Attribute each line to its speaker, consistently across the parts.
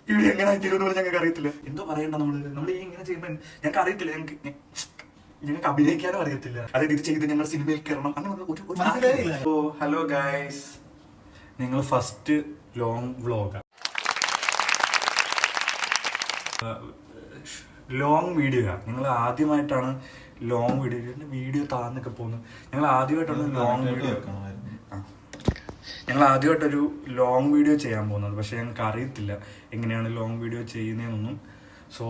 Speaker 1: ഇവിടെ എങ്ങനെ തീരുമെന്ന് ഞങ്ങൾക്ക് അറിയത്തില്ല. എന്തോ പറയണ്ട നമ്മൾ ഈ ഇങ്ങനെ ചെയ്യുമ്പോൾ ഞങ്ങൾക്ക് അറിയത്തില്ല. ഞങ്ങൾക്ക് അഭിനയിക്കാനും അറിയത്തില്ല. അതായത് ഇത് ചെയ്ത് ഞങ്ങൾ സിനിമയിൽ കയറണം അങ്ങനെ. ഹലോ ഗൈസ്, നിങ്ങൾ ഫസ്റ്റ് ലോങ് വ്ലോഗാണ്, ലോങ് വീഡിയോ. നിങ്ങൾ ആദ്യമായിട്ടാണ് ലോങ് വീഡിയോ താന്നൊക്കെ പോകുന്നത്. ഞങ്ങൾ ആദ്യമായിട്ടാണ് ലോങ് വീഡിയോ ആദ്യമായിട്ടൊരു ലോങ് വീഡിയോ ചെയ്യാൻ പോകുന്നത്. പക്ഷെ ഞങ്ങൾക്ക് അറിയത്തില്ല എങ്ങനെയാണ് ലോങ് വീഡിയോ ചെയ്യുന്നതെന്നൊന്നും. സോ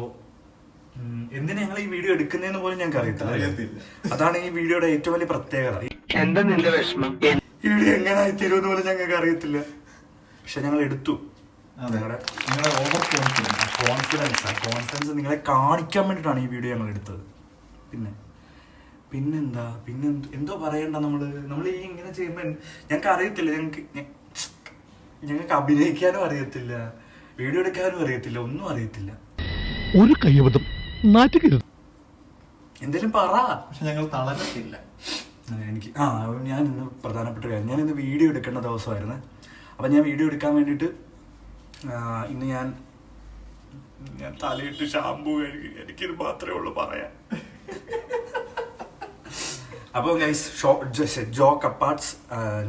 Speaker 1: എന്തിനാ ഞങ്ങൾ ഈ വീഡിയോ എടുക്കുന്നതെന്ന് പോലും ഞങ്ങൾക്ക് അറിയത്തില്ല. അതാണ് ഈ വീഡിയോയുടെ ഏറ്റവും വലിയ പ്രത്യേകത. ഈ വീഡിയോ എങ്ങനെ തീരുമെന്ന് പോലും ഞങ്ങൾക്ക് അറിയത്തില്ല. പക്ഷെ ഞങ്ങൾ എടുത്തു. നിങ്ങളുടെ കോൺഫിഡൻസ് നിങ്ങളെ കാണിക്കാൻ വേണ്ടിയിട്ടാണ് ഈ വീഡിയോ ഞങ്ങൾ എടുത്തത്. പിന്നെന്താ എന്തോ പറയണ്ട. നമ്മൾ ഈ ഇങ്ങനെ ചെയ്യുമ്പോൾ ഞങ്ങൾക്ക് അറിയത്തില്ല. ഞങ്ങൾക്ക് അഭിനയിക്കാനും അറിയത്തില്ല, വീഡിയോ എടുക്കാനും അറിയത്തില്ല, ഒന്നും അറിയത്തില്ല.
Speaker 2: ഒരു കയ്യബദ്ധം നാറ്റുകരുത്.
Speaker 1: എന്തേലും പറ.
Speaker 3: പക്ഷെ ഞങ്ങൾ തളരത്തില്ല.
Speaker 1: എനിക്ക് ഞാൻ ഇന്ന് പ്രധാനപ്പെട്ട കാര്യം, ഞാൻ ഇന്ന് വീഡിയോ എടുക്കേണ്ട ദിവസമായിരുന്നു. അപ്പം ഞാൻ വീഡിയോ എടുക്കാൻ വേണ്ടിയിട്ട് ഇന്ന് ഞാൻ തലയിട്ട് ഷാമ്പു കഴുകി. എനിക്കിത് മാത്രമേ ഉള്ളൂ പറയാൻ. അപ്പോൾ ഗൈസ്, ജോക്ക് അപ്പാർട്സ്,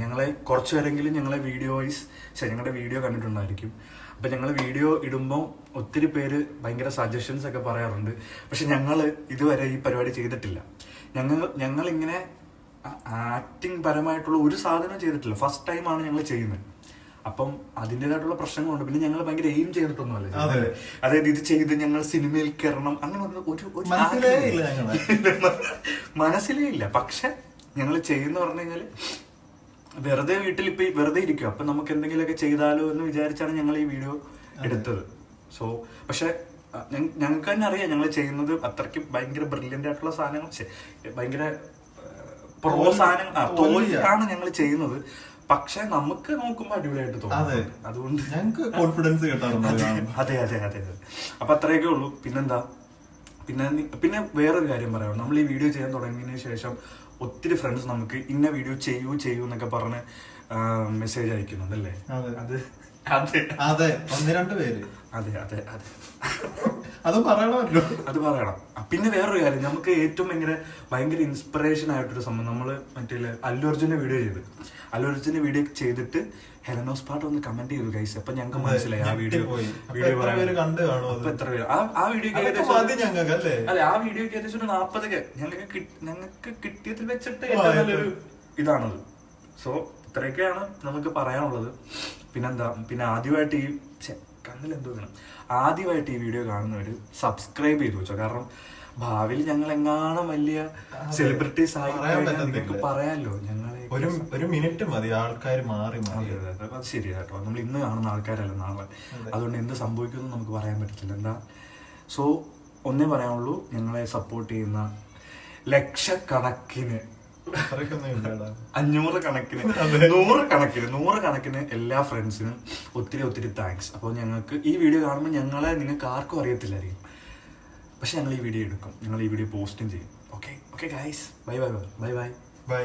Speaker 1: ഞങ്ങളെ കുറച്ച് പേരെങ്കിലും ഞങ്ങളുടെ വീഡിയോ കണ്ടിട്ടുണ്ടായിരിക്കും. അപ്പം ഞങ്ങൾ വീഡിയോ ഇടുമ്പോൾ ഒത്തിരി പേര് ഭയങ്കര സജഷൻസ് ഒക്കെ പറയാറുണ്ട്. പക്ഷെ ഞങ്ങൾ ഇതുവരെ ഈ പരിപാടി ചെയ്തിട്ടില്ല. ഞങ്ങളിങ്ങനെ ആക്ടിങ് പരമായിട്ടുള്ള ഒരു സാധനം ചെയ്തിട്ടില്ല. ഫസ്റ്റ് ടൈമാണ് ഞങ്ങൾ ചെയ്യുന്നത്. അപ്പം അതിൻ്റെതായിട്ടുള്ള പ്രശ്നങ്ങളുണ്ട്. പിന്നെ ഞങ്ങൾ ഭയങ്കര എയിം ചെയ്തിട്ടൊന്നുമല്ല. അതായത് ഇത് ചെയ്ത് ഞങ്ങൾ സിനിമയിൽ കയറണം അങ്ങനെ മനസ്സിലേ ഇല്ല. പക്ഷെ ഞങ്ങൾ ചെയ്യുന്ന പറഞ്ഞു കഴിഞ്ഞാൽ വെറുതെ വീട്ടിൽ ഇപ്പൊ വെറുതെ ഇരിക്കും. അപ്പൊ നമുക്ക് എന്തെങ്കിലുമൊക്കെ ചെയ്താലോ എന്ന് വിചാരിച്ചാണ് ഞങ്ങൾ ഈ വീഡിയോ എടുത്തത്. സോ പക്ഷെ ഞങ്ങൾക്ക് തന്നെ അറിയാം ഞങ്ങൾ ചെയ്യുന്നത് അത്രയ്ക്ക് ഭയങ്കര ബ്രില്യൻ്റ് ആയിട്ടുള്ള സാധനങ്ങൾ, ഭയങ്കര പ്രോ സാധനങ്ങൾ തോന്നിയാണ് ഞങ്ങൾ ചെയ്യുന്നത്. പക്ഷെ നമുക്ക് നോക്കുമ്പോൾ അടിപൊളിയായിട്ട് തോന്നും. അതുകൊണ്ട്
Speaker 3: ഞങ്ങൾക്ക് കോൺഫിഡൻസ് കിട്ടാറുണ്ട്.
Speaker 1: അതെ. അപ്പൊ അത്രയൊക്കെ ഉള്ളൂ. പിന്നെന്താ, പിന്നെ വേറൊരു കാര്യം പറയാം. നമ്മൾ ഈ വീഡിയോ ചെയ്യാൻ തുടങ്ങിയതിന് ശേഷം ഒത്തിരി ഫ്രണ്ട്സ് നമുക്ക് ഇന്ന വീഡിയോ ചെയ്യൂ എന്നൊക്കെ പറഞ്ഞ് മെസ്സേജ് അയക്കുന്നുണ്ട് അല്ലേ?
Speaker 3: അതെ, 1-2 പേര്.
Speaker 1: അതെ
Speaker 3: അത് പറയണമല്ലോ.
Speaker 1: അത് പറയണം. പിന്നെ വേറൊരു കാര്യം, നമുക്ക് ഏറ്റവും ഭയങ്കര ഇൻസ്പിറേഷൻ ആയിട്ടൊരു സംഭവം, നമ്മള് മറ്റേ അല്ലു അർജുന്റെ വീഡിയോ ചെയ്തിട്ട് ഹെലനോസ് പാട്ട് ഒന്ന് കമന്റ് ചെയ്തു ഗൈസ്. അപ്പൊ ഞങ്ങൾക്ക് മനസ്സിലായി ആ വീഡിയോ
Speaker 3: കണ്ടു.
Speaker 1: എത്ര പേര് ആ വീഡിയോക്ക് ഏകദേശം അതെ ആ വീഡിയോക്ക് ഏകദേശം ഒരു 40 ഞങ്ങൾക്ക് കിട്ടിയതിൽ വെച്ചിട്ട് ഏറ്റവും നല്ലൊരു ഇതാണത്. സോ ഇത്രയൊക്കെയാണ് നമുക്ക് പറയാനുള്ളത്. പിന്നെ ആദ്യമായിട്ട് ആദ്യമായിട്ട് ഈ വീഡിയോ കാണുന്നവര് സബ്സ്ക്രൈബ് ചെയ്തു വെച്ചോ. കാരണം ഭാവിയിൽ ഞങ്ങൾ എങ്ങാനും വലിയ സെലിബ്രിറ്റീസ് ആയി നിങ്ങൾക്ക് പറയാമല്ലോ. ഞങ്ങളെ
Speaker 3: ഒരു മിനിറ്റ് മതി, ആൾക്കാർ മാറി.
Speaker 1: അത് ശരിയാട്ടോ. നമ്മൾ ഇന്ന് കാണുന്ന ആൾക്കാരല്ല നാളെ. അതുകൊണ്ട് എന്ത് സംഭവിക്കുമെന്ന് നമുക്ക് പറയാൻ പറ്റത്തില്ല. എന്താ സോ ഒന്നേ പറയാനുള്ളൂ, ഞങ്ങളെ സപ്പോർട്ട് ചെയ്യുന്ന ലക്ഷക്കണക്കിന് 500 കണക്കിന് 100 കണക്കിന് എല്ലാ ഫ്രണ്ട്സിനും ഒത്തിരി താങ്ക്സ്. അപ്പോൾ ഞങ്ങൾക്ക് ഈ വീഡിയോ കാണുമ്പോൾ നിങ്ങൾക്ക് ആർക്കും അറിയത്തില്ലായിരിക്കും. പക്ഷെ ഞങ്ങൾ ഈ വീഡിയോ എടുക്കും, ഞങ്ങൾ ഈ വീഡിയോ പോസ്റ്റും ചെയ്യും. Okay guys, by.